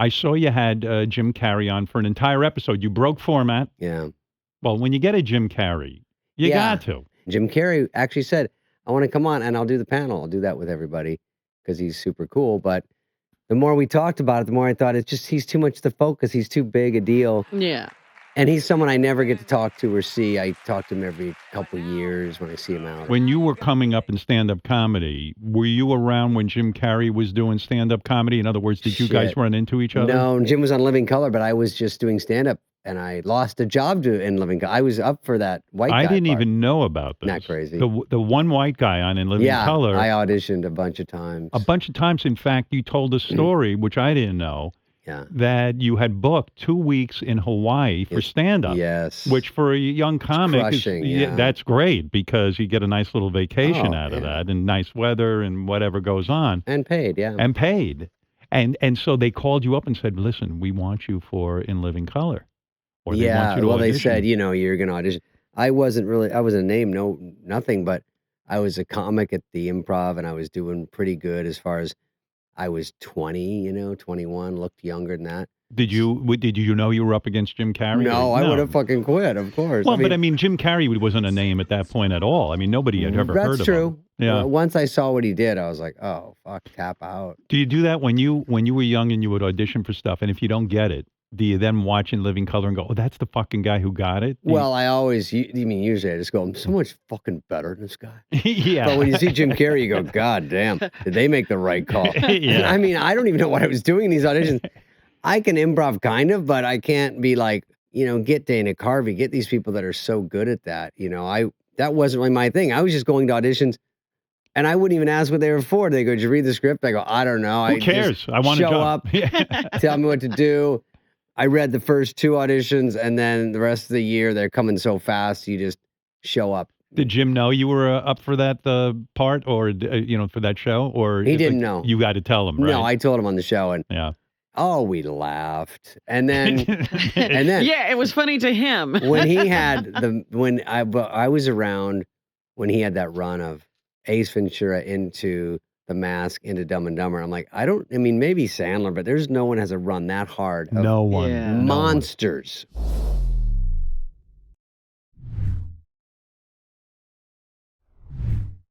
I saw you had Jim Carrey on for an entire episode. You broke format. Yeah. Well, when you get a Jim Carrey, you got to. Jim Carrey actually said, I want to come on and I'll do the panel. I'll do that with everybody because he's super cool. But the more we talked about it, the more I thought he's too much the focus. He's too big a deal. Yeah. And he's someone I never get to talk to or see. I talk to him every couple of years when I see him out. When you were coming up in stand-up comedy, were you around when Jim Carrey was doing stand-up comedy? In other words, did you guys run into each other? No, Jim was on Living Color, but I was just doing stand-up, and I lost a job in Living Color. I was up for that white guy I didn't part. even know about this. Not crazy. The one white guy on in Living Color. I auditioned a bunch of times. A bunch of times. In fact, you told a story, which I didn't know. Yeah. That you had booked 2 weeks in Hawaii for stand-up. Yes. Which for a young comic, that's great because you get a nice little vacation out of that and nice weather and whatever goes on. And paid, yeah. And paid. And so they called you up and said, listen, we want you for In Living Color. Or they want you to audition. They said, you're going to audition. I wasn't a name, nothing, but I was a comic at the Improv and I was doing pretty good as far as I was 20, 21, looked younger than that. Did you know you were up against Jim Carrey? No, I would have fucking quit, of course. Well, but Jim Carrey wasn't a name at that point at all. I mean, nobody had ever heard of him. That's true. Yeah. Once I saw what he did, I was like, oh, fuck, tap out. Do you do that when you were young and you would audition for stuff, and if you don't get it, do you then watch In Living Color and go, oh, that's the fucking guy who got it? Well, I always, usually I just go, I'm so much fucking better than this guy. Yeah. But when you see Jim Carrey, you go, God damn, did they make the right call? Yeah. I mean, I don't even know what I was doing in these auditions. I can improv kind of, but I can't be like, get Dana Carvey, get these people that are so good at that. That wasn't really my thing. I was just going to auditions. And I wouldn't even ask what they were for. They go, did you read the script? I go, I don't know. Who cares? I want to show up, tell me what to do. I read the first 2 auditions, and then the rest of the year, they're coming so fast, you just show up. Did Jim know you were up for that part or, for that show? Or he didn't know. You got to tell him, right? No, I told him on the show. And we laughed. And then, yeah, it was funny to him. when he had I was around when he had that run of Ace Ventura into The Mask, into Dumb and Dumber. I'm like, maybe Sandler, but there's no one has a run that hard. No one. Monsters.